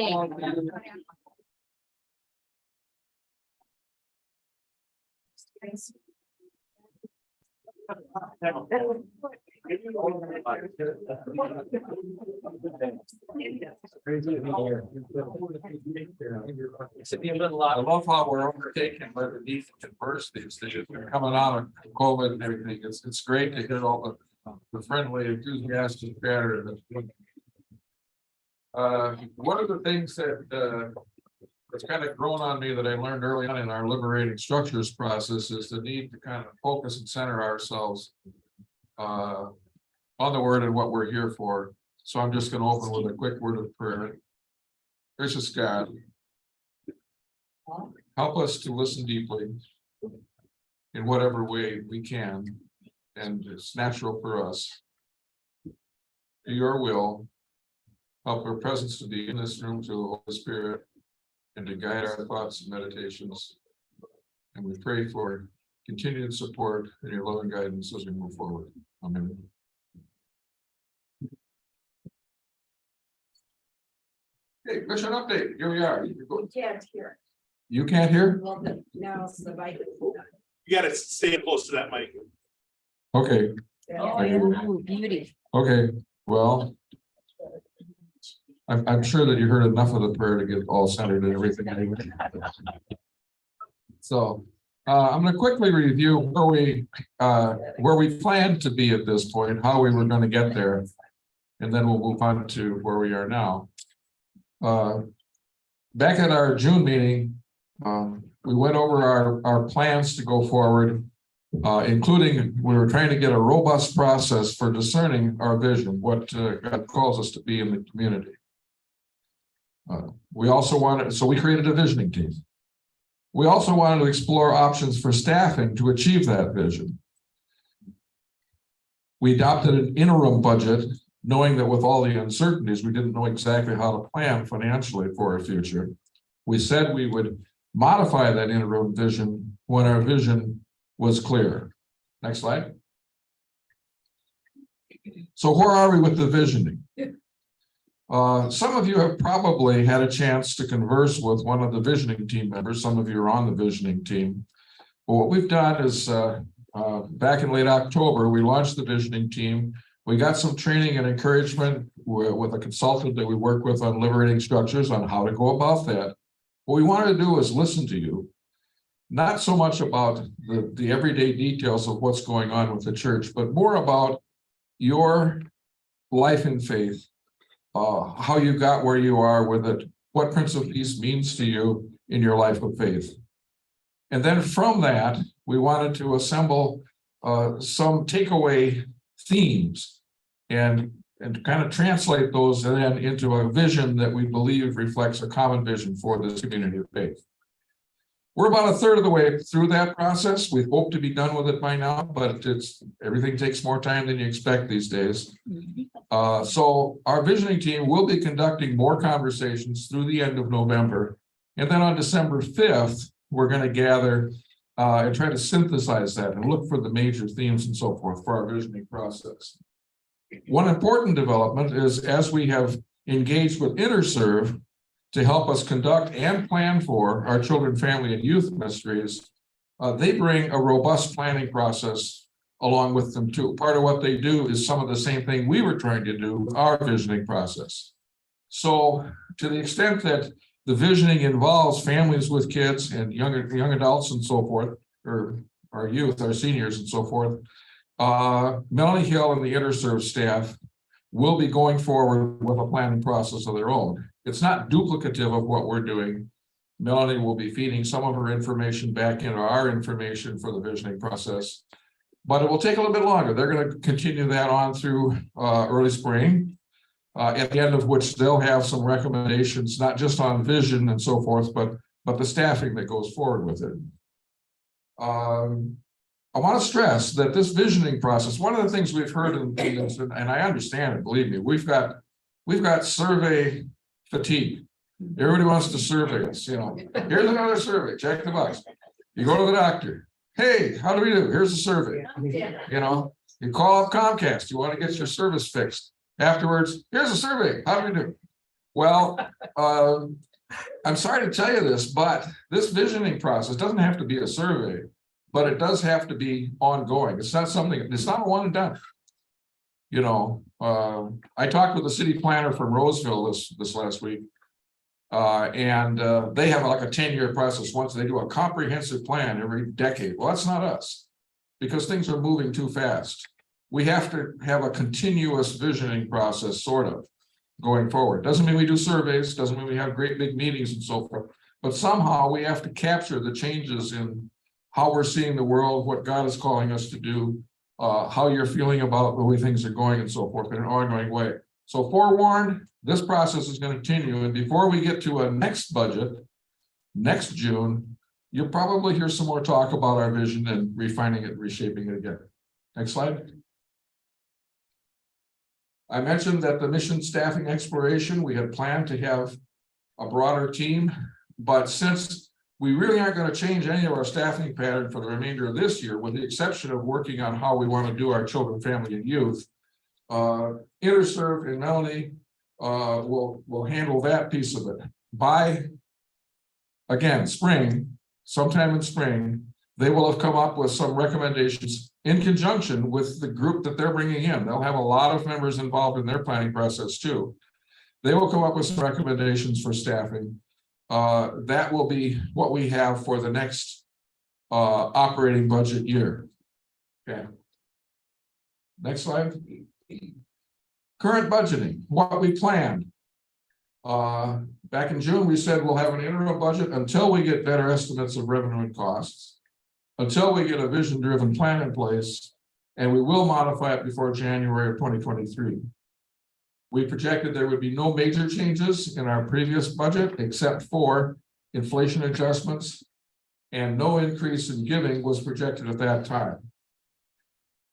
I love how we're overtaken by the need to converse these things. They're coming out of COVID and everything. It's great to hear all the friendly, enthusiastic chatter. One of the things that that's kind of grown on me that I learned early on in our liberating structures process is the need to kind of focus and center ourselves on the word and what we're here for. So I'm just going to open with a quick word of prayer. Gracious God, help us to listen deeply in whatever way we can, and it's natural for us. To your will, help our presence to be in this room through the Holy Spirit and to guide our thoughts and meditations. And we pray for continued support and your love and guidance as we move forward. Amen. Hey, mission update. Here we are. We can't hear. You can't hear? Well, now it's the mic. You gotta stay close to that mic. Okay. Oh, beauty. Okay. Well, I'm sure that you heard enough of the prayer to get all centered and everything. Anyway. So I'm going to quickly review where we planned to be at this point, how we were going to get there, and then we'll move on to where we are now. Back at our June meeting, we went over our plans to go forward, including we were trying to get a robust process for discerning our vision, what God calls us to be in the community. We also wanted, so we created a visioning team. We also wanted to explore options for staffing to achieve that vision. We adopted an interim budget, knowing that with all the uncertainties, we didn't know exactly how to plan financially for our future. We said we would modify that interim vision when our vision was clear. Next slide. So where are we with the visioning? Some of you have probably had a chance to converse with one of the visioning team members. Some of you are on the visioning team. But what we've done is back in late October, we launched the visioning team. We got some training and encouragement with a consultant that we work with on liberating structures on how to go about that. What we wanted to do is listen to you, not so much about the everyday details of what's going on with the church, but more about your life in faith. How you got where you are with it, what Prince of Peace means to you in your life of faith. And then from that, we wanted to assemble some takeaway themes and kind of translate those then into a vision that we believe reflects a common vision for this community of faith. We're about a third of the way through that process. We hope to be done with it by now, but everything takes more time than you expect these days. So our visioning team will be conducting more conversations through the end of November. And then on December 5th, we're going to gather and try to synthesize that and look for the major themes and so forth for our visioning process. One important development is as we have engaged with InterServe to help us conduct and plan for our children, family, and youth ministries, they bring a robust planning process along with them too. Part of what they do is some of the same thing we were trying to do with our visioning process. So to the extent that the visioning involves families with kids and young adults and so forth, or our youth, our seniors and so forth, Melanie Hill and the InterServe staff will be going forward with a planning process of their own. It's not duplicative of what we're doing. Melanie will be feeding some of her information back into our information for the visioning process, but it will take a little bit longer. They're going to continue that on through early spring, at the end of which they'll have some recommendations, not just on vision and so forth, but the staffing that goes forward with it. I want to stress that this visioning process, one of the things we've heard in this, and I understand it, believe me, we've got survey fatigue. Everybody wants to survey us, you know. Here's another survey, check the box. You go to the doctor. Hey, how do we do? Here's a survey. You know, you call up Comcast, you want to get your service fixed. Afterwards, here's a survey. How do we do? Well, I'm sorry to tell you this, but this visioning process doesn't have to be a survey, but it does have to be ongoing. It's not something, it's not a one and done. You know, I talked with the city planner from Roseville this last week. And they have like a 10-year process. Once they do a comprehensive plan every decade. Well, that's not us, because things are moving too fast. We have to have a continuous visioning process, sort of, going forward. Doesn't mean we do surveys, doesn't mean we have great big meetings and so forth, but somehow we have to capture the changes in how we're seeing the world, what God is calling us to do, how you're feeling about the way things are going and so forth in an ongoing way. So forewarned, this process is going to continue. And before we get to a next budget, next June, you'll probably hear some more talk about our vision and refining it, reshaping it again. Next slide. I mentioned that the mission staffing exploration, we had planned to have a broader team, but since we really aren't going to change any of our staffing pattern for the remainder of this year, with the exception of working on how we want to do our children, family, and youth, InterServe and Melanie will handle that piece of it. By, again, spring, sometime in spring, they will have come up with some recommendations in conjunction with the group that they're bringing in. They'll have a lot of members involved in their planning process too. They will come up with some recommendations for staffing. That will be what we have for the next operating budget year. Okay. Next slide. Current budgeting, what we planned. Back in June, we said we'll have an interim budget until we get better estimates of revenue and costs, until we get a vision-driven plan in place, and we will modify it before January of 2023. We projected there would be no major changes in our previous budget except for inflation adjustments, and no increase in giving was projected at that time.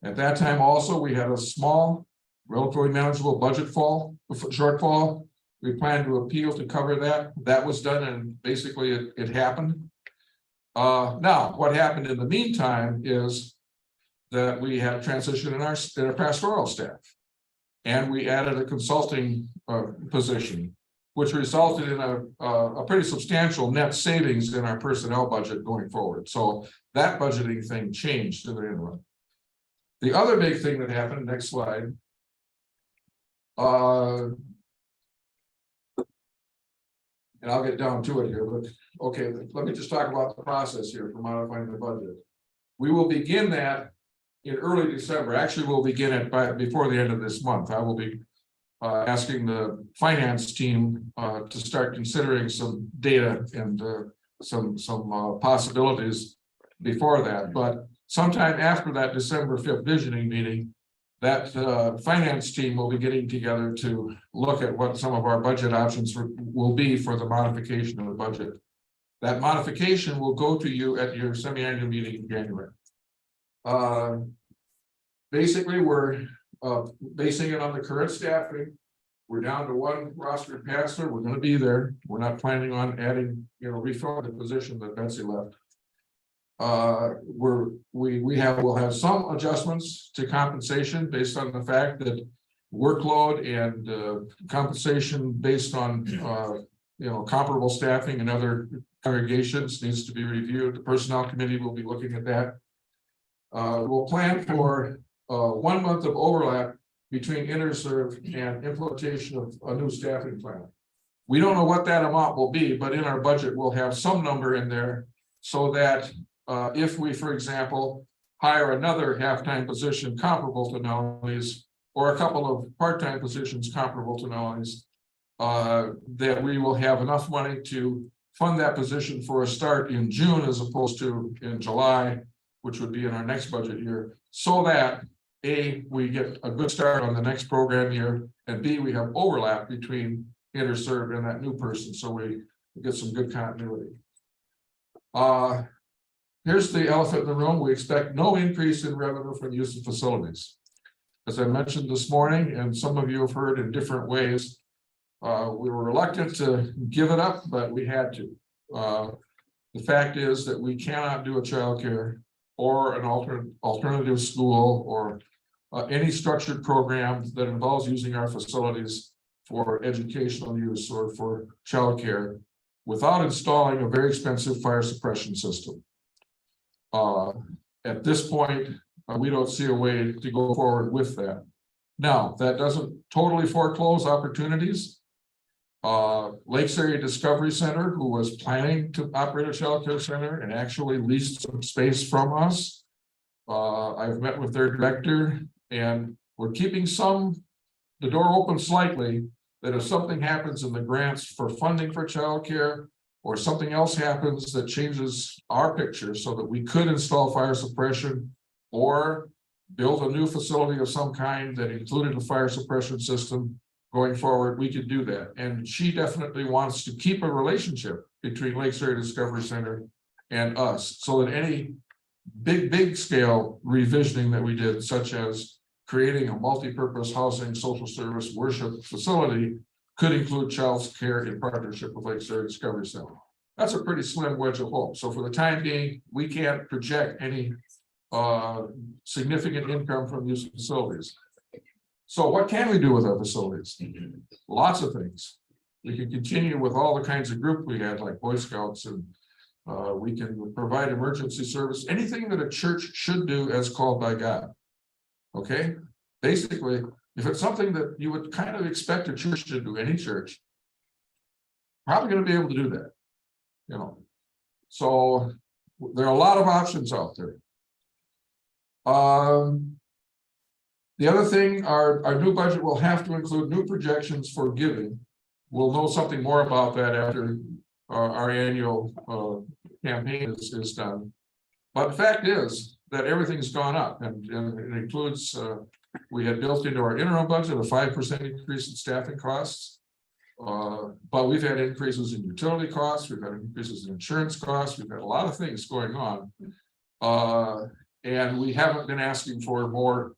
At that time also, we had a small, relatively manageable budget shortfall. We planned to appeal to cover that. That was done, and basically it happened. Now, what happened in the meantime is that we had a transition in our pastoral staff, and we added a consulting position, which resulted in a pretty substantial net savings in our personnel budget going forward. So that budgeting thing changed in the interim. The other big thing that happened, next slide. And I'll get down to it here, but okay, let me just talk about the process here for modifying the budget. We will begin that in early December. Actually, we'll begin it before the end of this month. I will be asking the finance team to start considering some data and some possibilities before that. But sometime after that December 5th visioning meeting, that finance team will be getting together to look at what some of our budget options will be for the modification of the budget. That modification will go to you at your semi-annual meeting in January. Basically, we're basing it on the current staffing. We're down to one rostered pastor. We're going to be there. We're not planning on adding, refilling the position that Betsy left. We'll have some adjustments to compensation based on the fact that workload and compensation based on comparable staffing and other congregations needs to be reviewed. The personnel committee will be looking at that. We'll plan for 1 month of overlap between InterServe and implementation of a new staffing plan. We don't know what that amount will be, but in our budget we'll have some number in there so that if we, for example, hire another half-time position comparable to Melanie's, or a couple of part-time positions comparable to Melanie's, that we will have enough money to fund that position for a start in June as opposed to in July, which would be in our next budget year, so that A, we get a good start on the next program year, and B, we have overlap between InterServe and that new person, so we get some good continuity. Here's the elephant in the room. We expect no increase in revenue from use of facilities. As I mentioned this morning, and some of you have heard in different ways, we were reluctant to give it up, but we had to. The fact is that we cannot do a childcare or an alternative school or any structured program that involves using our facilities for educational use or for childcare without installing a very expensive fire suppression system. At this point, we don't see a way to go forward with that. Now, that doesn't totally foreclose opportunities. Lakes Area Discovery Center, who was planning to operate a childcare center and actually leased some space from us. I've met with their director and we're keeping the door open slightly, that if something happens in the grants for funding for childcare or something else happens that changes our picture so that we could install fire suppression or build a new facility of some kind that included a fire suppression system going forward, we could do that. And she definitely wants to keep a relationship between Lakes Area Discovery Center and us, so that any big scale revisioning that we did, such as creating a multi-purpose housing, social service, worship facility, could include child care in partnership with Lakes Area Discovery Center. That's a pretty slim wedge of hope. So for the time being, we can't project any significant income from these facilities. So what can we do with our facilities? Lots of things. We can continue with all the kinds of group we had, like Boy Scouts, and we can provide emergency service, anything that a church should do as called by God. Okay, basically, if it's something that you would kind of expect a church to do, any church, probably going to be able to do that, you know. So there are a lot of options out there. The other thing, our new budget will have to include new projections for giving. We'll know something more about that after our annual campaign is done. But the fact is that everything's gone up, and it includes, we had built into our interim budget a 5% increase in staffing costs. But we've had increases in utility costs, we've had increases in insurance costs, we've had a lot of things going on. And we haven't been asking for more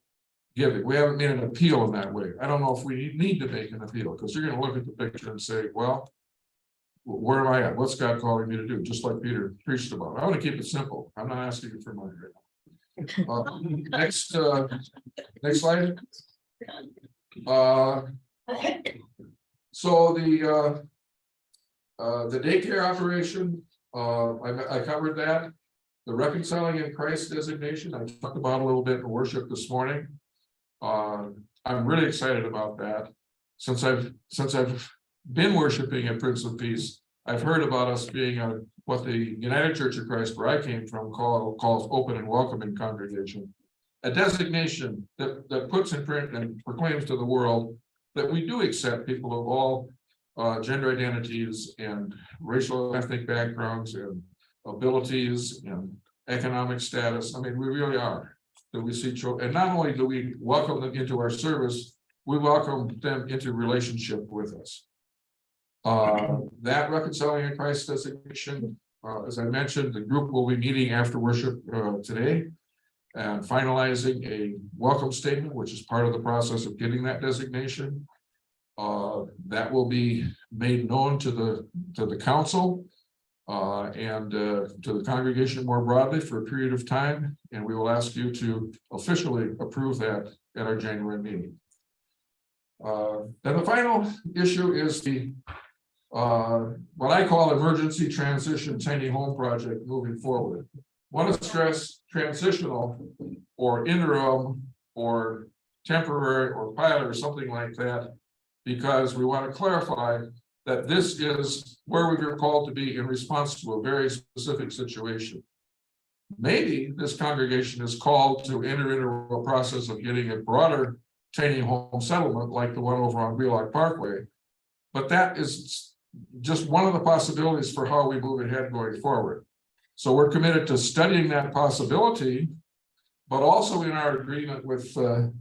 giving. We haven't made an appeal in that way. I don't know if we need to make an appeal, because you're going to look at the picture and say, well, where am I at? What's God calling me to do? Just like Peter preached about. I want to keep it simple. I'm not asking you for money right now. Next slide. So the daycare operation, I covered that. The Reconciling in Christ designation, I talked about a little bit in worship this morning. I'm really excited about that. Since I've been worshiping at Prince of Peace, I've heard about us being what the United Church of Christ, where I came from, calls open and welcoming congregation. A designation that puts in print and proclaims to the world that we do accept people of all gender identities and racial ethnic backgrounds and abilities and economic status. I mean, we really are. That we see children, and not only do we welcome them into our service, we welcome them into relationship with us. That Reconciling in Christ designation, as I mentioned, the group will be meeting after worship today and finalizing a welcome statement, which is part of the process of getting that designation. That will be made known to the council and to the congregation more broadly for a period of time, and we will ask you to officially approve that at our January meeting. Then the final issue is the what I call emergency transition tiny home project moving forward. Want to stress transitional or interim or temporary or pilot or something like that, because we want to clarify that this is where we are called to be in response to a very specific situation. Maybe this congregation is called to enter into a process of getting a broader tiny home settlement like the one over on Wheelock Parkway, but that is just one of the possibilities for how we move ahead going forward. So we're committed to studying that possibility, but also in our agreement with the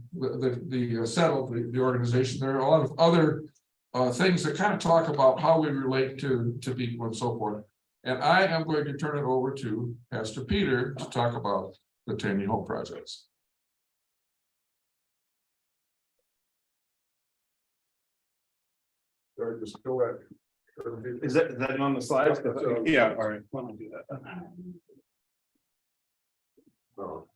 settled, the organization, there are a lot of other things that kind of talk about how we relate to people and so forth. And I am going to turn it over to Pastor Peter to talk about the tiny home projects. Just go ahead. Is that on the slides? Yeah, all right. Why don't I do that? Oh,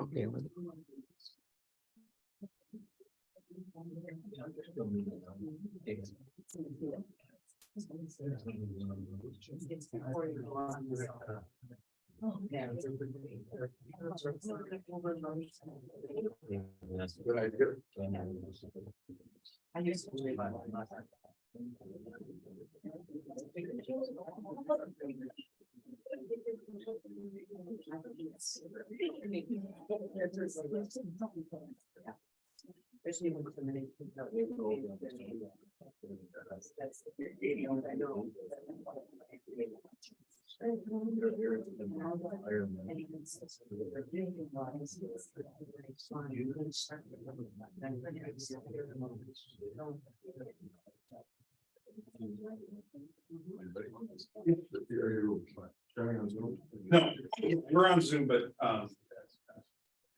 Okay. No, we're on Zoom, but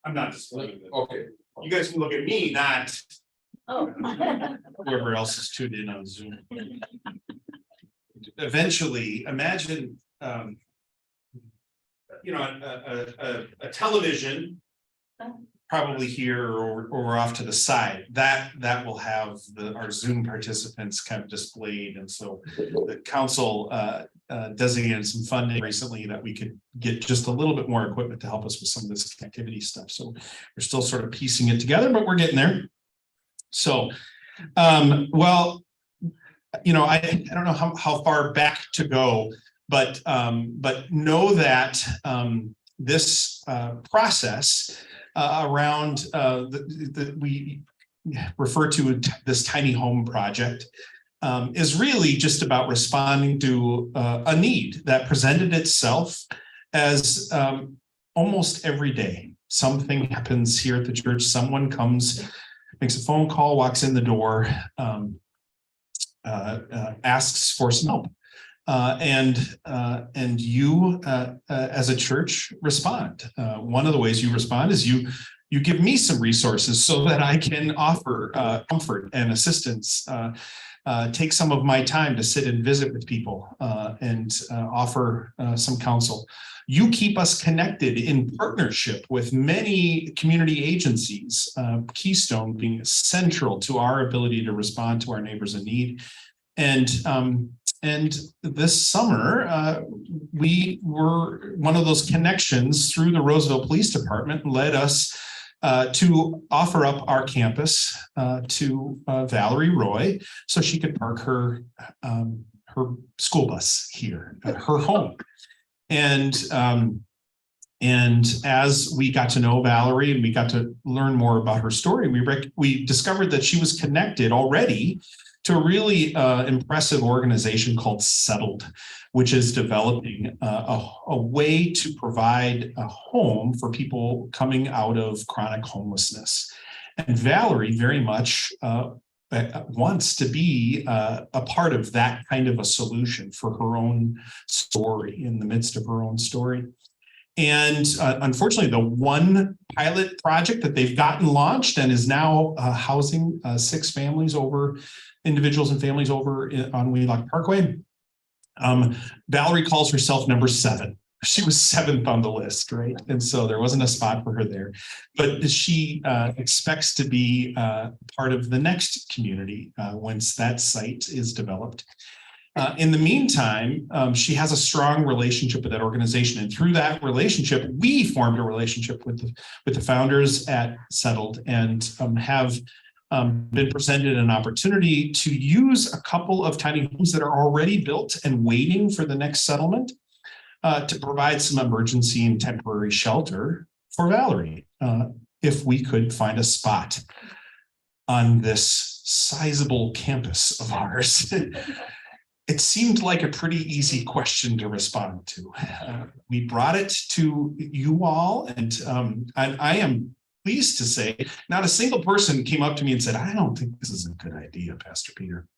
I'm not displaying it. Okay. You guys can look at me, not Oh. whoever else is tuned in on Zoom. Eventually, imagine a television probably here or off to the side that will have our Zoom participants kind of displayed. And so the council designated some funding recently that we could get just a little bit more equipment to help us with some of this connectivity stuff. So we're still sort of piecing it together, but we're getting there. So, well, I don't know how far back to go, but know that this process around we refer to this tiny home project is really just about responding to a need that presented itself as almost every day. Something happens here at the church. Someone comes, makes a phone call, walks in the door, asks for some help. And you, as a church, respond. One of the ways you respond is you give me some resources so that I can offer comfort and assistance. Take some of my time to sit and visit with people and offer some counsel. You keep us connected in partnership with many community agencies, Keystone being central to our ability to respond to our neighbors in need. And this summer, we were one of those connections through the Roseville Police Department led us to offer up our campus to Valerie Roy so she could park her school bus here at her home. And as we got to know Valerie and we got to learn more about her story, we discovered that she was connected already to a really impressive organization called Settled, which is developing a way to provide a home for people coming out of chronic homelessness. And Valerie very much wants to be a part of that kind of a solution for her own story, in the midst of her own story. And unfortunately, the one pilot project that they've gotten launched and is now housing 6 individuals and families over on Wheelock Parkway. Valerie calls herself number 7. She was 7th on the list, right? And so there wasn't a spot for her there. But she expects to be part of the next community once that site is developed. In the meantime, she has a strong relationship with that organization. And through that relationship, we formed a relationship with the founders at Settled and have been presented an opportunity to use a couple of tiny homes that are already built and waiting for the next settlement to provide some emergency and temporary shelter for Valerie, if we could find a spot on this sizable campus of ours. It seemed like a pretty easy question to respond to. We brought it to you all, and I am pleased to say not a single person came up to me and said, I don't think this is a good idea, Pastor Peter.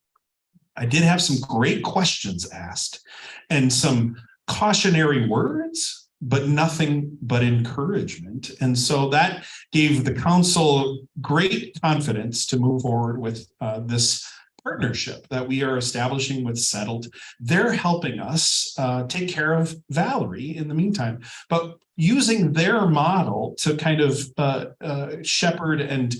I did have some great questions asked and some cautionary words, but nothing but encouragement. And so that gave the council great confidence to move forward with this partnership that we are establishing with Settled. They're helping us take care of Valerie in the meantime, but using their model to kind of shepherd and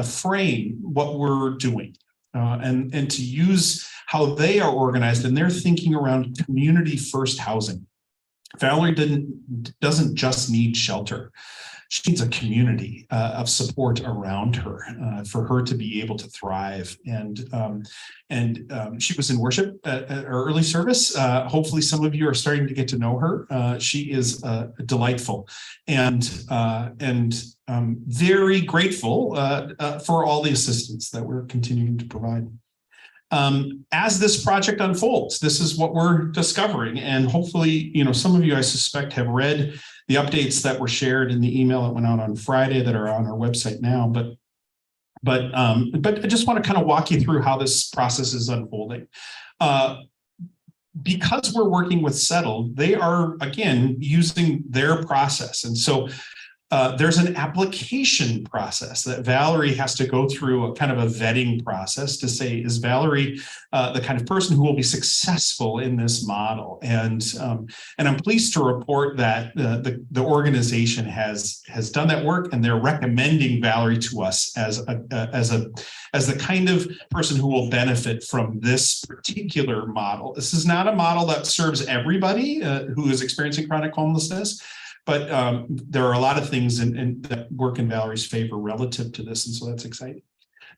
frame what we're doing. And to use how they are organized and their thinking around community first housing. Valerie doesn't just need shelter. She needs a community of support around her for her to be able to thrive. And she was in worship at our early service. Hopefully some of you are starting to get to know her. She is delightful and very grateful for all the assistance that we're continuing to provide. As this project unfolds, this is what we're discovering. And hopefully, some of you, I suspect, have read the updates that were shared in the email that went out on Friday that are on our website now. But I just want to kind of walk you through how this process is unfolding. Because we're working with Settled, they are, again, using their process. And so there's an application process that Valerie has to go through, a kind of a vetting process to say, is Valerie the kind of person who will be successful in this model? And I'm pleased to report that the organization has done that work, and they're recommending Valerie to us as the kind of person who will benefit from this particular model. This is not a model that serves everybody who is experiencing chronic homelessness. But there are a lot of things that work in Valerie's favor relative to this, and so that's exciting.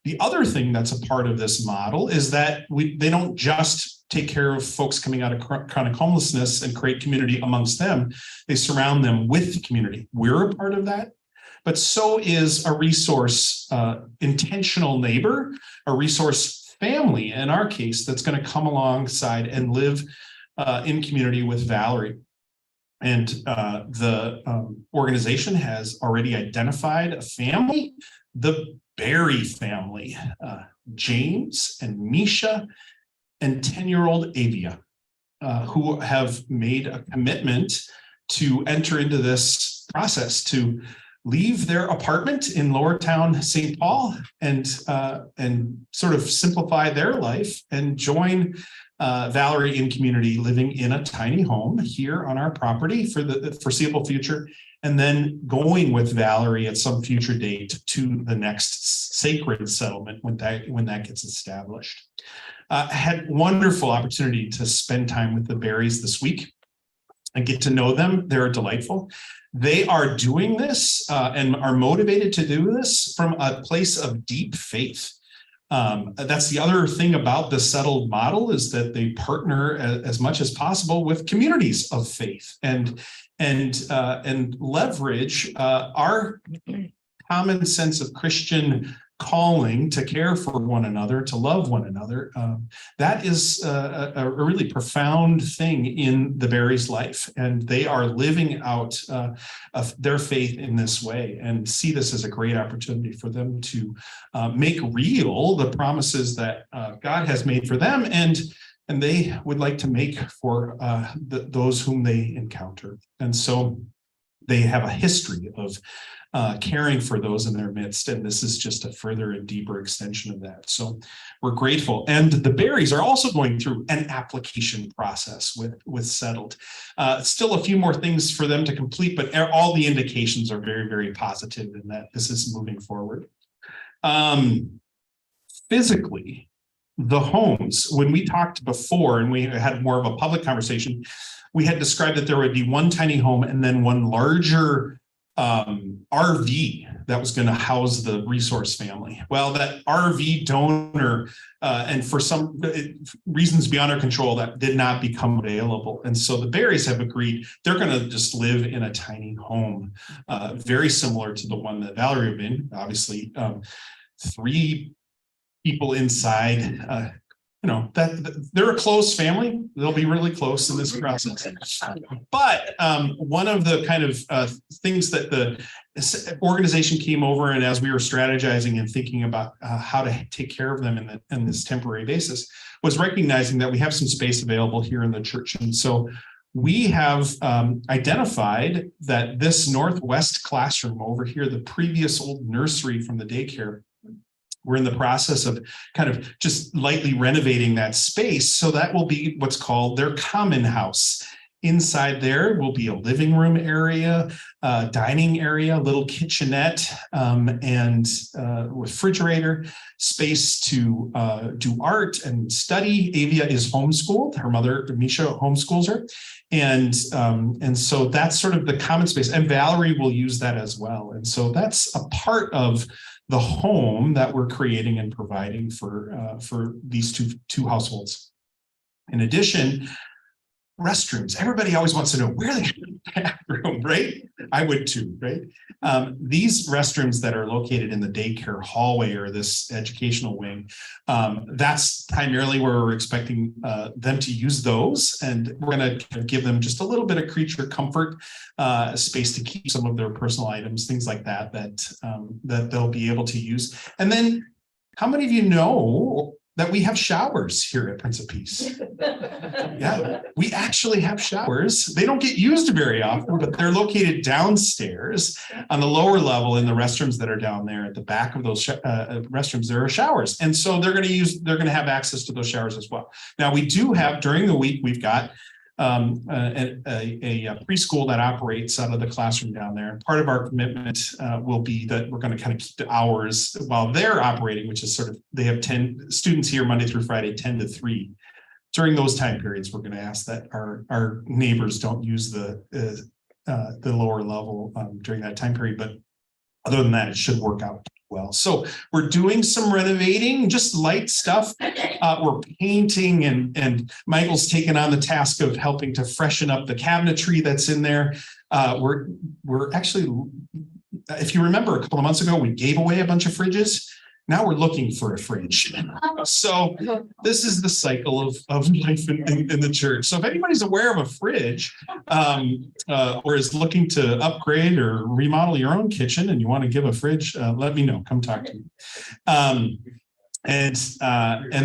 The other thing that's a part of this model is that they don't just take care of folks coming out of chronic homelessness and create community amongst them. They surround them with the community. We're a part of that, but so is a resource intentional neighbor, a resource family, in our case, that's going to come alongside and live in community with Valerie. And the organization has already identified a family, the Berry family, James and Misha and 10-year-old Avia, who have made a commitment to enter into this process, to leave their apartment in Lower Town, St. Paul, and sort of simplify their life and join Valerie in community, living in a tiny home here on our property for the foreseeable future, and then going with Valerie at some future date to the next sacred settlement when that gets established. I had wonderful opportunity to spend time with the Berries this week and get to know them. They're delightful. They are doing this and are motivated to do this from a place of deep faith. That's the other thing about the Settled model, is that they partner as much as possible with communities of faith and leverage our common sense of Christian calling to care for one another, to love one another. That is a really profound thing in the Berries' life, and they are living out of their faith in this way, and see this as a great opportunity for them to make real the promises that God has made for them, and they would like to make for those whom they encounter. And so they have a history of caring for those in their midst, and this is just a further and deeper extension of that. So we're grateful. And the Berries are also going through an application process with Settled. Still a few more things for them to complete, but all the indications are very, very positive in that this is moving forward. Physically, the homes, when we talked before and we had more of a public conversation, we had described that there would be one tiny home and then one larger RV that was going to house the resource family. Well, that RV donor, and for some reasons beyond our control, that did not become available. And so the Berries have agreed they're going to just live in a tiny home, very similar to the one that Valerie was in. Obviously, 3 people inside. That they're a close family. They'll be really close in this process. But one of the kind of things that the organization came over, and as we were strategizing and thinking about how to take care of them in this temporary basis, was recognizing that we have some space available here in the church. And so we have identified that this northwest classroom over here, the previous old nursery from the daycare, We're in the process of kind of just lightly renovating that space. So that will be what's called their common house. Inside there will be a living room area, dining area, a little kitchenette, and refrigerator, space to do art and study. Avia is homeschooled. Her mother, Misha, homeschools her. And so that's sort of the common space. And Valerie will use that as well. And so that's a part of the home that we're creating and providing for these two households. In addition, restrooms. Everybody always wants to know where they get the bathroom, right? I would too, right? These restrooms that are located in the daycare hallway or this educational wing, that's primarily where we're expecting them to use those. And we're going to give them just a little bit of creature comfort space to keep some of their personal items, things like that they'll be able to use. And then how many of you know that we have showers here at Prince of Peace? Yeah, we actually have showers. They don't get used very often, but they're located downstairs on the lower level in the restrooms that are down there. At the back of those restrooms, there are showers. And so they're going to have access to those showers as well. Now, we do have, during the week, we've got a preschool that operates out of the classroom down there. And part of our commitment will be that we're going to kind of keep the hours while they're operating, which is sort of, they have 10 students here Monday through Friday, 10 to 3. During those time periods, we're going to ask that our neighbors don't use the lower level during that time period. But other than that, it should work out well. So we're doing some renovating, just light stuff. We're painting, and Michael's taken on the task of helping to freshen up the cabinetry that's in there. We're actually, if you remember a couple of months ago, we gave away a bunch of fridges. Now we're looking for a fridge. So this is the cycle of life in the church. So if anybody's aware of a fridge or is looking to upgrade or remodel your own kitchen and you want to give a fridge, let me know. Come talk to me. And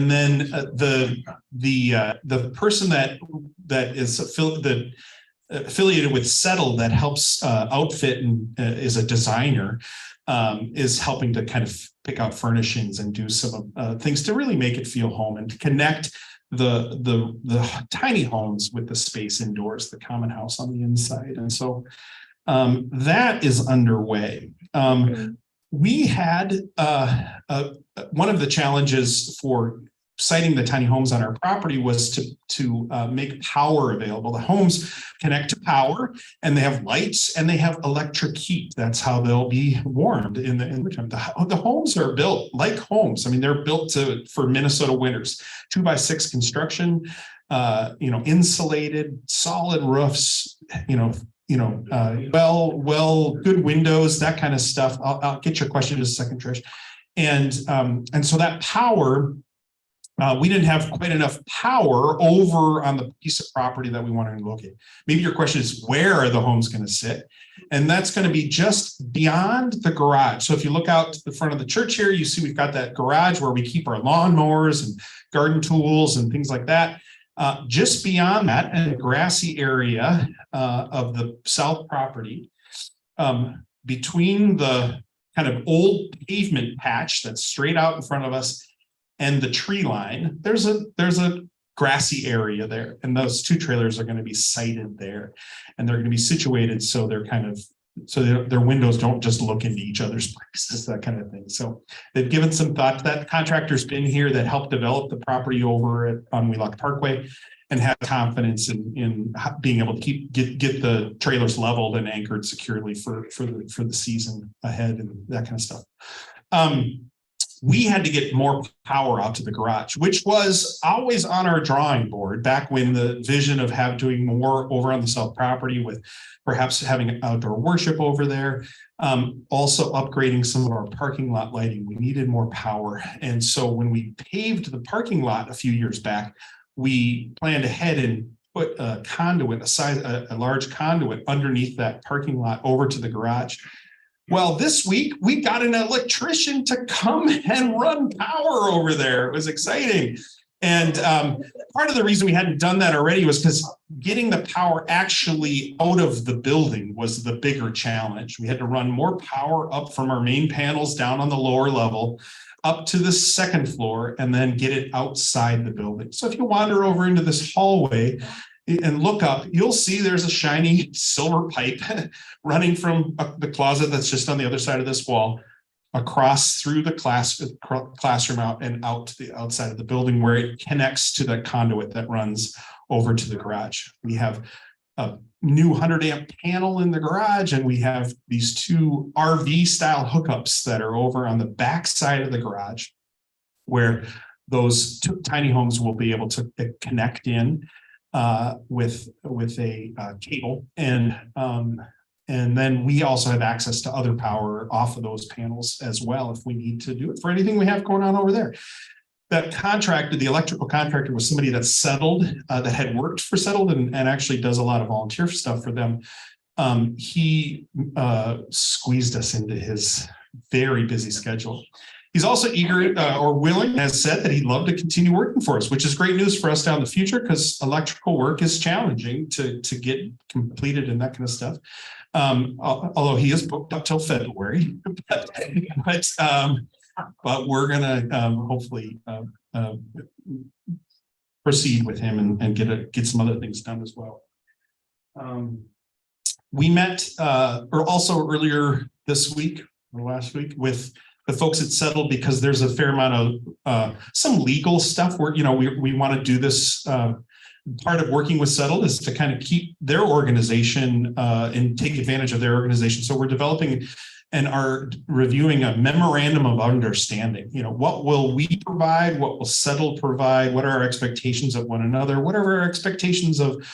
then the person that is affiliated with Settle that helps outfit and is a designer, is helping to kind of pick out furnishings and do some things to really make it feel home and to connect the tiny homes with the space indoors, the common house on the inside. And so that is underway. We had one of the challenges for siting the tiny homes on our property was to make power available. The homes connect to power, and they have lights, and they have electric heat. That's how they'll be warmed in the winter. The homes are built like homes. I mean, they're built for Minnesota winters. 2x6 construction, insulated, solid roofs. Good windows, that kind of stuff. I'll get your question in a second, Trish. And so that power. We didn't have quite enough power over on the piece of property that we wanted to locate. Maybe your question is, where are the homes going to sit? And that's going to be just beyond the garage. So if you look out to the front of the church here, you see we've got that garage where we keep our lawnmowers and garden tools and things like that. Just beyond that, in the grassy area of the south property, between the kind of old pavement patch that's straight out in front of us and the tree line, there's a grassy area there, and those two trailers are going to be sited there, and they're going to be situated so they're kind of their windows don't just look into each other's places, that kind of thing. So they've given some thought to that. Contractor's been here that helped develop the property over on Wheelock Parkway, and have confidence in being able to get the trailers leveled and anchored securely for the season ahead and that kind of stuff. We had to get more power out to the garage, which was always on our drawing board back when the vision of doing more over on the south property with perhaps having outdoor worship over there. Also upgrading some of our parking lot lighting. We needed more power. And so when we paved the parking lot a few years back, we planned ahead and put a conduit, a large conduit underneath that parking lot over to the garage. Well, this week we got an electrician to come and run power over there. It was exciting. And part of the reason we hadn't done that already was because getting the power actually out of the building was the bigger challenge. We had to run more power up from our main panels down on the lower level up to the second floor and then get it outside the building. So if you wander over into this hallway and look up, you'll see there's a shiny silver pipe running from the closet that's just on the other side of this wall across through the classroom out and out to the outside of the building, where it connects to the conduit that runs over to the garage. We have a new 100 amp panel in the garage, and we have these two RV style hookups that are over on the back side of the garage, where those two tiny homes will be able to connect in with a cable, and then we also have access to other power off of those panels as well if we need to do it for anything we have going on over there. That contractor, the electrical contractor, was somebody that settled, that had worked for Settled and actually does a lot of volunteer stuff for them. He squeezed us into his very busy schedule. He's also eager or willing, as said, that he'd love to continue working for us, which is great news for us down the future, because electrical work is challenging to get completed and that kind of stuff. Although he is booked up till February, but we're gonna hopefully proceed with him and get some other things done as well. We met or also earlier this week or last week with the folks at Settled, because there's a fair amount of some legal stuff where, we want to do this. Part of working with Settled is to kind of keep their organization and take advantage of their organization. So we're developing and are reviewing a memorandum of understanding. What will we provide? What will Settled provide? What are our expectations of one another? What are our expectations of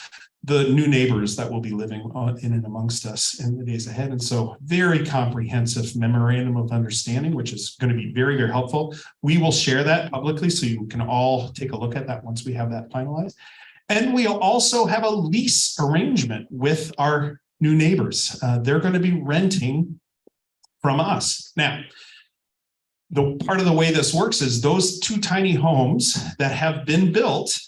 the new neighbors that will be living in and amongst us in the days ahead? And so very comprehensive memorandum of understanding, which is going to be very, very helpful. We will share that publicly so you can all take a look at that once we have that finalized. And we'll also have a lease arrangement with our new neighbors. They're going to be renting from us. Now, the part of the way this works is those two tiny homes that have been built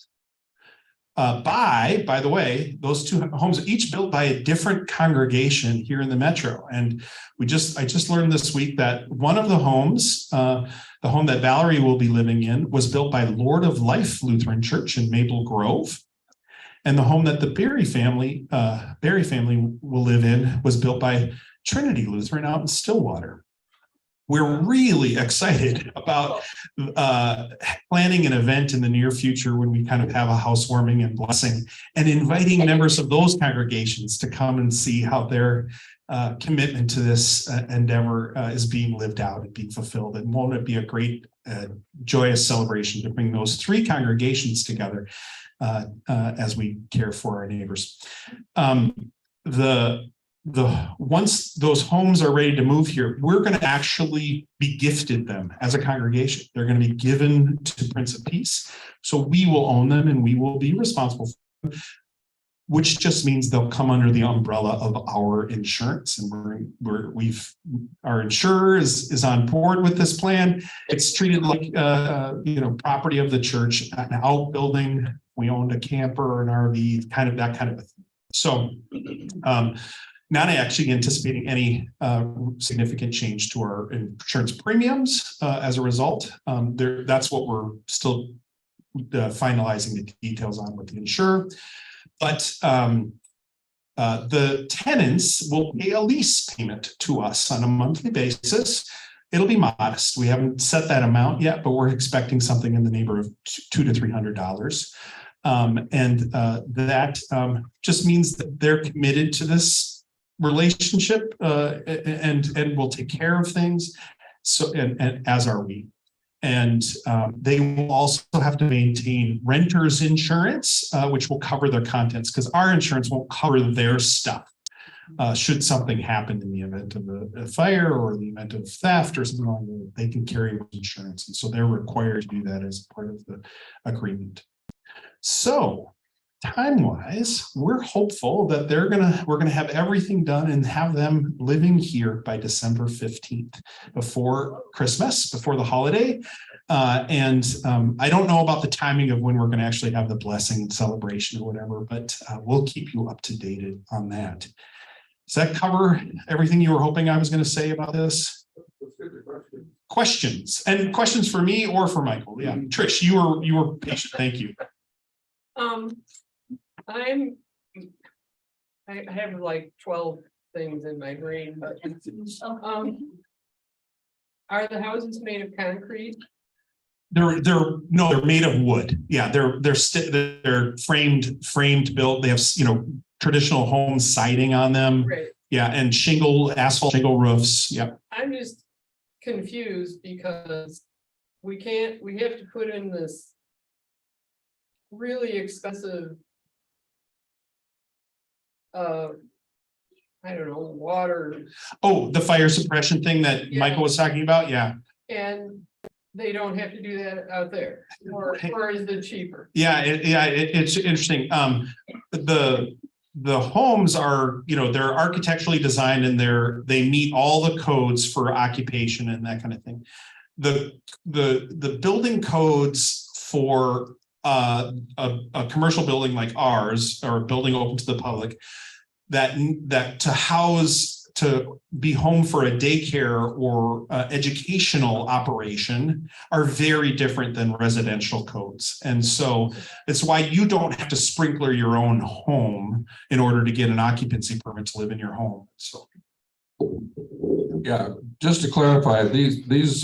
by the way, those two homes each built by a different congregation here in the metro. And I just learned this week that one of the homes, the home that Valerie will be living in, was built by Lord of Life Lutheran Church in Maple Grove. And the home that the Berry family will live in was built by Trinity Lutheran out in Stillwater. We're really excited about planning an event in the near future when we kind of have a housewarming and blessing, and inviting members of those congregations to come and see how their commitment to this endeavor is being lived out and being fulfilled. And won't it be a great, joyous celebration to bring those three congregations together as we care for our neighbors. Once those homes are ready to move here, we're going to actually be gifted them as a congregation. They're going to be given to Prince of Peace. So we will own them and we will be responsible for them, which just means they'll come under the umbrella of our insurance. And our insurer is on board with this plan. It's treated like property of the church, an outbuilding. We owned a camper or an RV, that kind of a thing. So not actually anticipating any significant change to our insurance premiums as a result. That's what we're still finalizing the details on with the insurer. But the tenants will pay a lease payment to us on a monthly basis. It'll be modest. We haven't set that amount yet, but we're expecting something in the neighborhood of $200 to $300. That just means that they're committed to this relationship and will take care of things. So, and as are we. And they will also have to maintain renter's insurance, which will cover their contents, because our insurance won't cover their stuff. Should something happen in the event of a fire or the event of theft or something like that, they can carry insurance. And so they're required to do that as part of the agreement. So time-wise, we're hopeful that we're gonna have everything done and have them living here by December 15th, before Christmas, before the holiday. I don't know about the timing of when we're going to actually have the blessing and celebration or whatever, but we'll keep you up to date on that. Does that cover everything you were hoping I was going to say about this? Questions and questions for me or for Michael? Yeah, Trish, you were patient. Thank you. I have like 12 things in my brain, but are the houses made of concrete? They're made of wood. Yeah, they're framed built. They have traditional home siding on them. Right. Yeah, and asphalt shingle roofs. Yep. I'm just confused because we have to put in this really expensive I don't know, water. Oh, the fire suppression thing that Yeah. Michael was talking about. Yeah. And they don't have to do that out there, or is it cheaper? Yeah, it's interesting. The homes are, they're architecturally designed and they meet all the codes for occupation and that kind of thing. The building codes for a commercial building like ours, or a building open to the public, that to be home for a daycare or educational operation are very different than residential codes. And so it's why you don't have to sprinkler your own home in order to get an occupancy permit to live in your home. So Yeah, just to clarify, these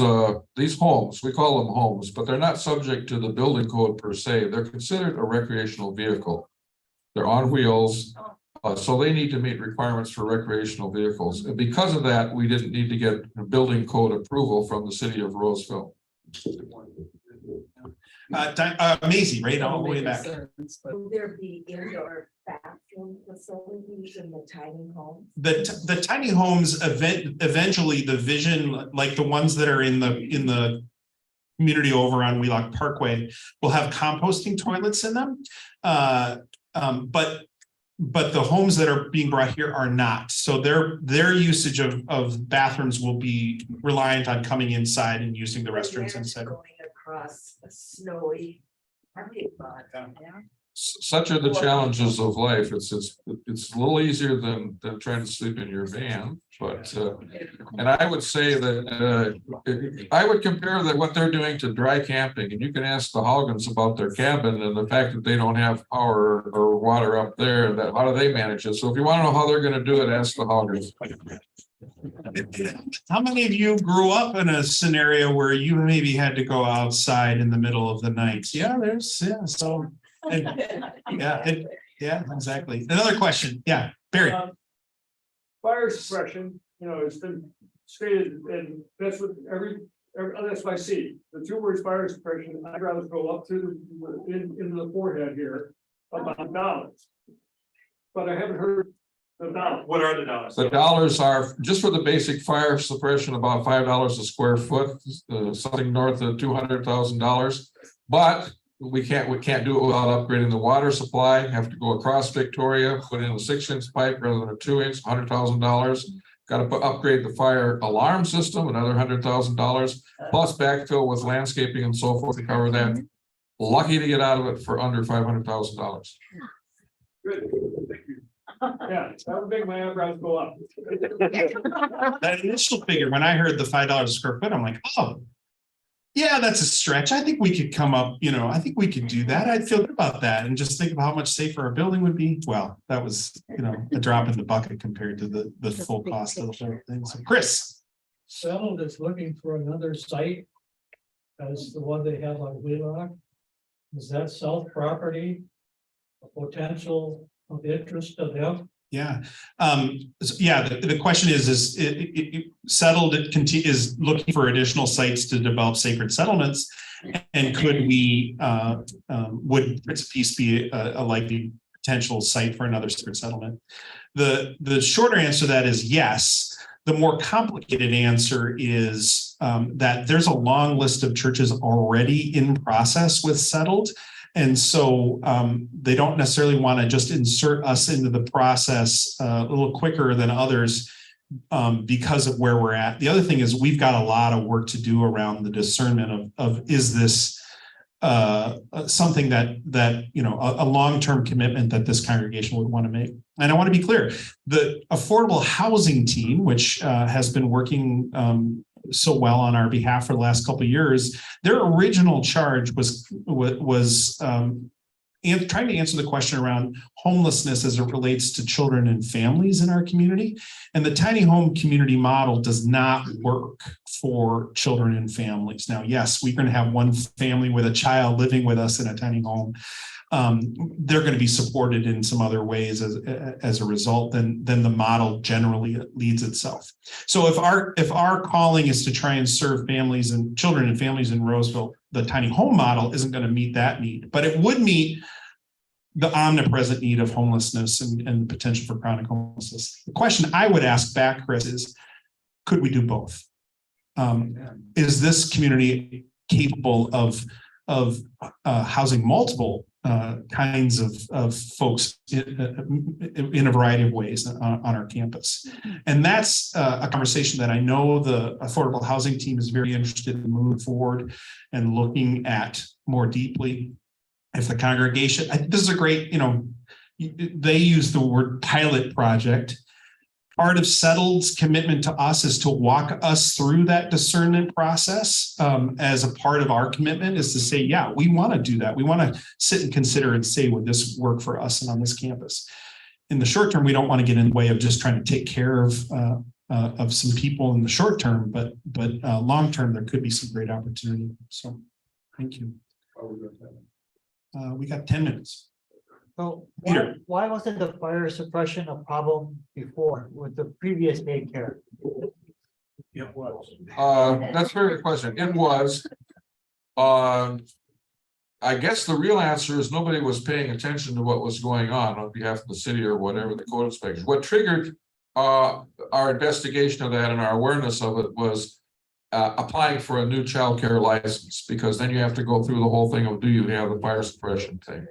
homes, we call them homes, but they're not subject to the building code per se. They're considered a recreational vehicle. They're on wheels. So they need to meet requirements for recreational vehicles. And because of that, we didn't need to get a building code approval from the city of Roseville. Maisie, right all the way back. Will there be indoor bathroom facilities in the tiny homes? The tiny homes eventually, the vision, like the ones that are in the community over on Wheelock Parkway, will have composting toilets in them. But the homes that are being brought here are not. So their usage of bathrooms will be reliant on coming inside and using the restrooms inside. Going across a snowy parking lot. Yeah. Such are the challenges of life. It's a little easier than trying to sleep in your van, but and I would say that I would compare what they're doing to dry camping, and you can ask the Haugans about their cabin and the fact that they don't have power or water up there. That how do they manage it? So if you want to know how they're going to do it, ask the Haugans. How many of you grew up in a scenario where you maybe had to go outside in the middle of the night? So. Yeah, exactly. Another question. Yeah, Barry. Fire suppression, it's been stated, and that's what that's what I see. The two words fire suppression, I'd rather go up to into the forehead here about dollars. But I haven't heard the dollars. What are the dollars? The dollars are just for the basic fire suppression, about $5 a square foot, something north of $200,000. But we can't do it without upgrading the water supply. Have to go across Victoria, put in a 6-inch pipe rather than a 2-inch, $100,000. Got to upgrade the fire alarm system, another $100,000, plus backfill with landscaping and so forth to cover that. Lucky to get out of it for under $500,000. Good. Thank you. Yeah, that would make my eyebrows go up. That initial figure, when I heard the $5 a square foot, I'm like, oh, yeah, that's a stretch. I think we could come up, I think we could do that. I'd feel good about that. And just think of how much safer our building would be. Well, that was, a drop in the bucket compared to the full cost of the whole thing. So Chris. Settled is looking for another site as the one they have on Wheelock. Is that South property a potential of interest to them? Yeah. The question is Settled is looking for additional sites to develop sacred settlements, and could we would Prince of Peace be a likely potential site for another sacred settlement? The shorter answer to that is yes. The more complicated answer is that there's a long list of churches already in process with Settled. And so they don't necessarily want to just insert us into the process a little quicker than others because of where we're at. The other thing is we've got a lot of work to do around the discernment of is this something that a long-term commitment that this congregation would want to make. And I want to be clear, the affordable housing team, which has been working so well on our behalf for the last couple of years. Their original charge was trying to answer the question around homelessness as it relates to children and families in our community. And the tiny home community model does not work for children and families. Now, yes, we're going to have one family with a child living with us in a tiny home. They're going to be supported in some other ways as a result, then the model generally leads itself. So if our calling is to try and serve families and children and families in Roseville, the tiny home model isn't going to meet that need, but it would meet the omnipresent need of homelessness and the potential for chronic homelessness. The question I would ask back, Chris, is could we do both? Is this community capable of housing multiple kinds of folks in a variety of ways on our campus? And that's a conversation that I know the affordable housing team is very interested in moving forward and looking at more deeply. If the congregation, this is a great, they use the word pilot project. Part of Settled's commitment to us is to walk us through that discernment process as a part of our commitment is to say, yeah, we want to do that. We want to sit and consider and say, would this work for us and on this campus? In the short term, we don't want to get in the way of just trying to take care of some people in the short term, but long term, there could be some great opportunity. So thank you. We got 10 minutes. So Peter. why wasn't the fire suppression a problem before with the previous daycare? It was. That's a very good question. It was. I guess the real answer is nobody was paying attention to what was going on behalf of the city or whatever, the code inspectors. What triggered our investigation of that and our awareness of it was applying for a new child care license, because then you have to go through the whole thing of, do you have the fire suppression thing?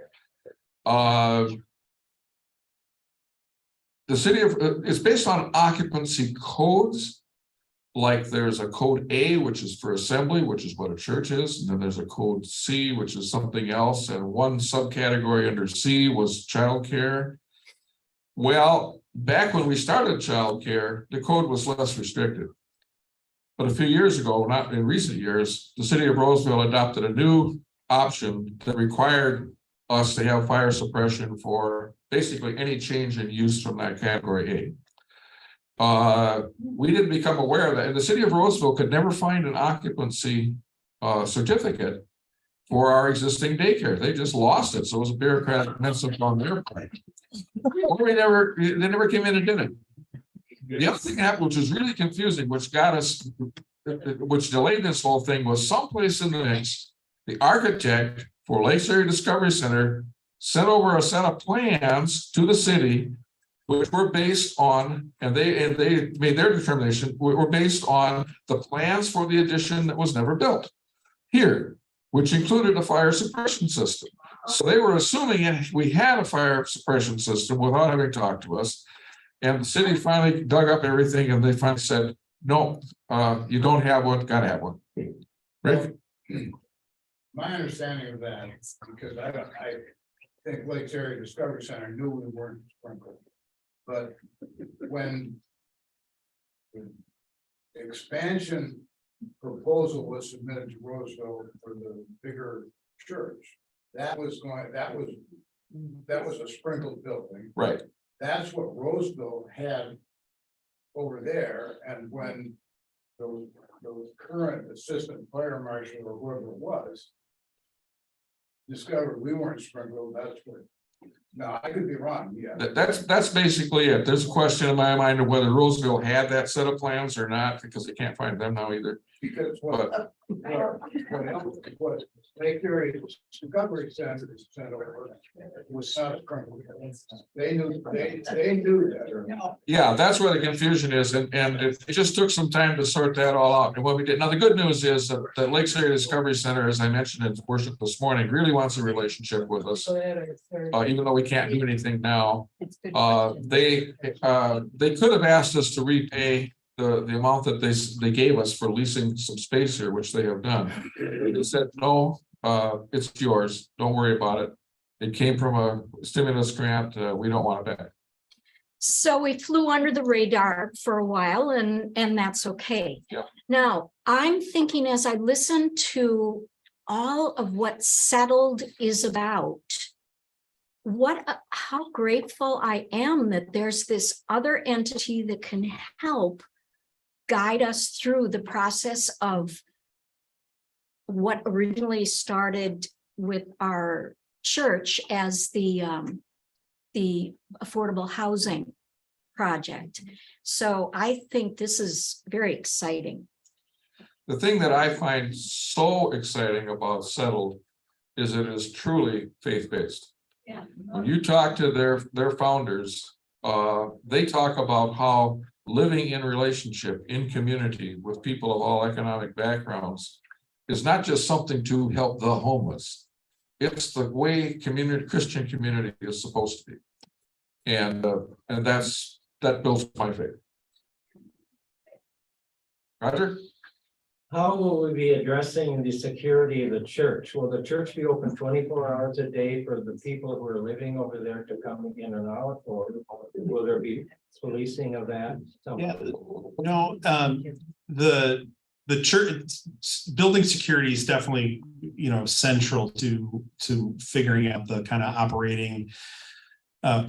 The city of it's based on occupancy codes. Like there's a code A, which is for assembly, which is what a church is, and then there's a code C, which is something else, and one subcategory under C was childcare. Well, back when we started childcare, the code was less restrictive. But a few years ago, not in recent years, the city of Roseville adopted a new option that required us to have fire suppression for basically any change in use from that category A. We didn't become aware of that, and the city of Roseville could never find an occupancy certificate for our existing daycare. They just lost it, so it was a bureaucratic mess up on their part. Or they never came in and did it. The other thing happened, which was really confusing, which got us, which delayed this whole thing, was someplace in the mix, the architect for Lakes Area Discovery Center sent over a set of plans to the city, which were based on, and they made their determination, were based on the plans for the addition that was never built here, which included a fire suppression system. So they were assuming we had a fire suppression system without having talked to us. And the city finally dug up everything and they finally said, no, you don't have one, gotta have one. Rick? My understanding of that, because I think Lakes Area Discovery Center knew we weren't sprinkled. But when the expansion proposal was submitted to Roseville for the bigger church, that was a sprinkled building. Right. That's what Roseville had over there, and when the current assistant fire marshal or whoever it was discovered we weren't sprinkled, that's what. No, I could be wrong. Yeah, That's basically it. There's a question in my mind of whether Roseville had that set of plans or not, because they can't find them now either. because what Lake Area Discovery Center sent over was not sprinkled. They knew that. Yeah, that's where the confusion is, and it just took some time to sort that all out. And what we did now, the good news is that the Lakes Area Discovery Center, as I mentioned in worship this morning, really wants a relationship with us, even though we can't do anything now. They could have asked us to repay the amount that they gave us for leasing some space here, which they have done. They said, no, it's yours. Don't worry about it. It came from a stimulus grant. We don't want it back. So we flew under the radar for a while and that's okay. Yeah. Now, I'm thinking as I listen to all of what Settled is about, how grateful I am that there's this other entity that can help guide us through the process of what originally started with our church as the affordable housing project. So I think this is very exciting. The thing that I find so exciting about Settled is it is truly faith-based. Yeah. When you talk to their founders, they talk about how living in relationship, in community with people of all economic backgrounds is not just something to help the homeless. It's the way Christian community is supposed to be. And that builds my faith. Roger? How will we be addressing the security of the church? Will the church be open 24 hours a day for the people who are living over there to come in and out? Or will there be policing of that? Yeah, no, the church building security is definitely, central to figuring out the kind of operating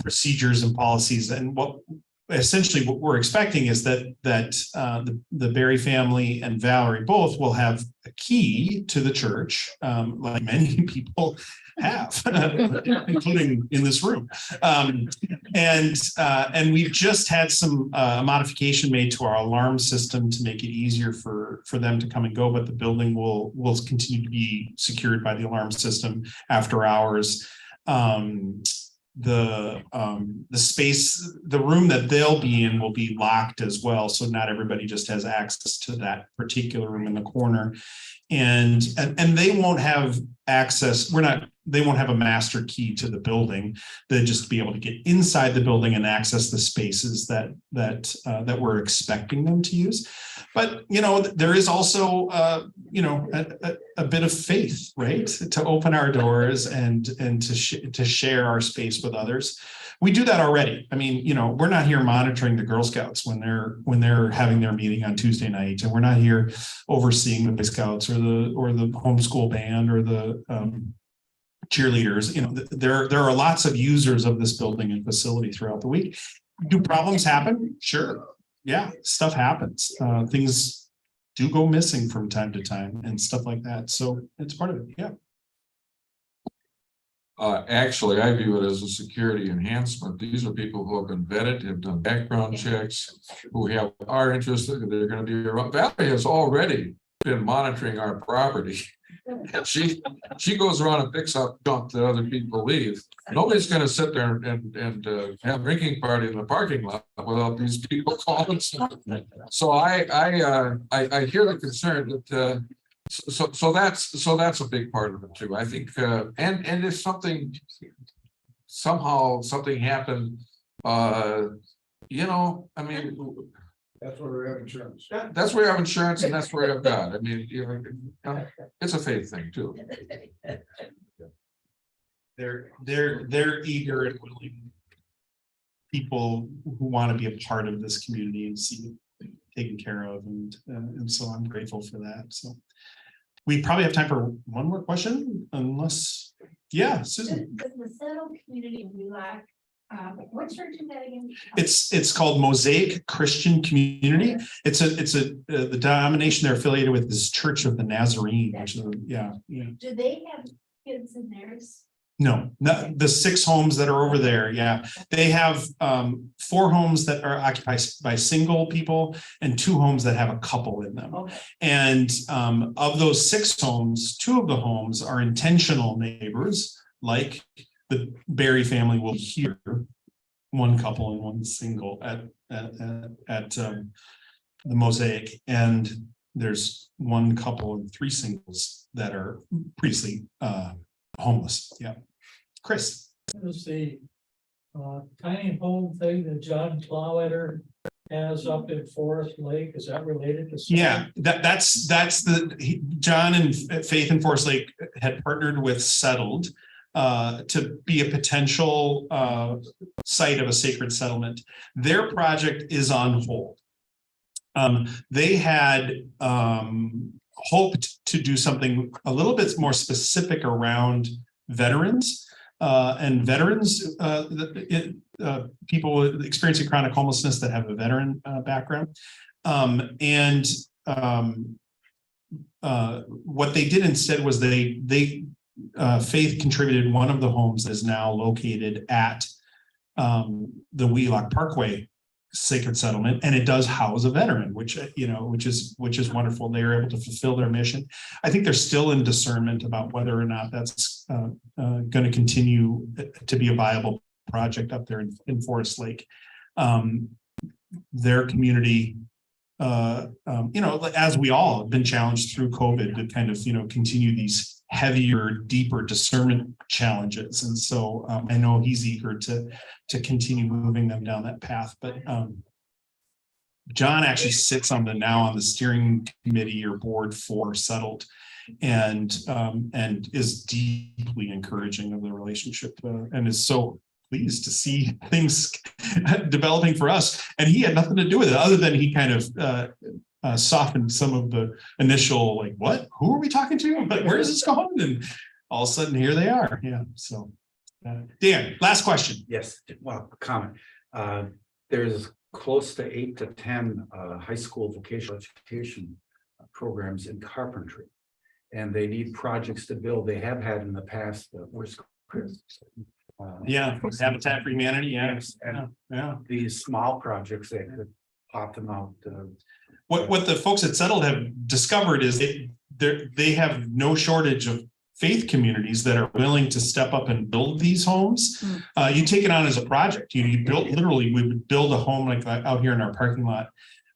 procedures and policies. And what we're expecting is that the Berry family and Valerie both will have a key to the church, like many people have, including in this room. And we've just had some modification made to our alarm system to make it easier for them to come and go, but the building will continue to be secured by the alarm system after hours. The space, the room that they'll be in will be locked as well. So not everybody just has access to that particular room in the corner. And they won't have access. They won't have a master key to the building. They'll just be able to get inside the building and access the spaces that we're expecting them to use. But, there is also, a bit of faith, right? To open our doors and to share our space with others. We do that already. I mean, we're not here monitoring the Girl Scouts when they're having their meeting on Tuesday night, and we're not here overseeing the Boy Scouts or the homeschool band or the cheerleaders. There are lots of users of this building and facility throughout the week. Do problems happen? Sure. Yeah, stuff happens. Things do go missing from time to time and stuff like that. So it's part of it. Yeah. Actually, I view it as a security enhancement. These are people who have been vetted, have done background checks, who have our interest. They're going to be around. Valerie has already been monitoring our property. She goes around and picks up junk that other people leave. Nobody's going to sit there and have a drinking party in the parking lot without these people calling. So I hear the concern that so that's a big part of it too. I think and if somehow something happened, I mean. That's where we have insurance. That's where you have insurance, and that's where you have God. I mean, it's a faith thing too. They're eager and willing people who want to be a part of this community and see it taken care of, and so I'm grateful for that. So we probably have time for one more question, unless, yeah, Susan. Does the Settled community lack? What church is that again? It's called Mosaic Christian Community. It's the denomination they're affiliated with is Church of the Nazarene, which is yeah. Do they have kids in theirs? No, the 6 homes that are over there. Yeah, they have 4 homes that are occupied by single people and 2 homes that have a couple in them. Okay. And of those 6 homes, 2 of the homes are intentional neighbors, like the Berry family will hear, 1 couple and 1 single at the Mosaic, and there's 1 couple and 3 singles that are previously homeless. Yeah, Chris. Is the tiny home thing that John Ploweder has up in Forest Lake, is that related to? Yeah, that's John and Faith in Forest Lake had partnered with Settled to be a potential site of a sacred settlement. Their project is on hold. They had hoped to do something a little bit more specific around veterans. And veterans, people experiencing chronic homelessness that have a veteran background. What they did instead was Faith contributed one of the homes that is now located at the Wheelock Parkway Sacred Settlement, and it does house a veteran, which is wonderful. They are able to fulfill their mission. I think they're still in discernment about whether or not that's going to continue to be a viable project up there in Forest Lake. Their community, as we all have been challenged through COVID to kind of continue these heavier, deeper discernment challenges, and so I know he's eager to continue moving them down that path. But John actually sits on the steering committee or board for Settled, and is deeply encouraging of the relationship, and is so pleased to see things developing for us. And he had nothing to do with it other than he kind of softened some of the initial, like, what, who are we talking to? But where is this going? And all of a sudden here they are. Yeah. So Dan, last question. Yes, well, comment. There's close to 8 to 10 high school vocational education programs in carpentry. And they need projects to build. They have had in the past, where's Chris? Habitat for Humanity. These small projects, they could pop them out. What the folks at Settled have discovered is they have no shortage of faith communities that are willing to step up and build these homes. You take it on as a project. You build, literally, we would build a home like out here in our parking lot.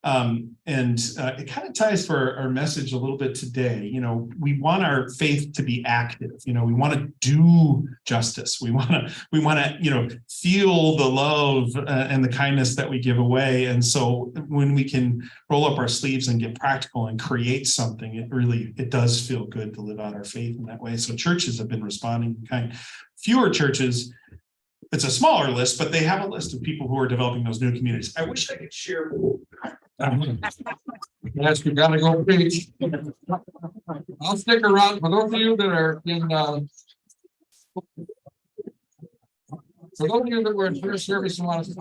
It kind of ties for our message a little bit today. We want our faith to be active. We want to do justice. We want to, feel the love and the kindness that we give away. And so when we can roll up our sleeves and get practical and create something, it does feel good to live out our faith in that way. So churches have been responding in kind. Fewer churches, it's a smaller list, but they have a list of people who are developing those new communities. I wish I could share. Yes, we gotta go preach. I'll stick around for those of you that are in for those of you that were in first service and want to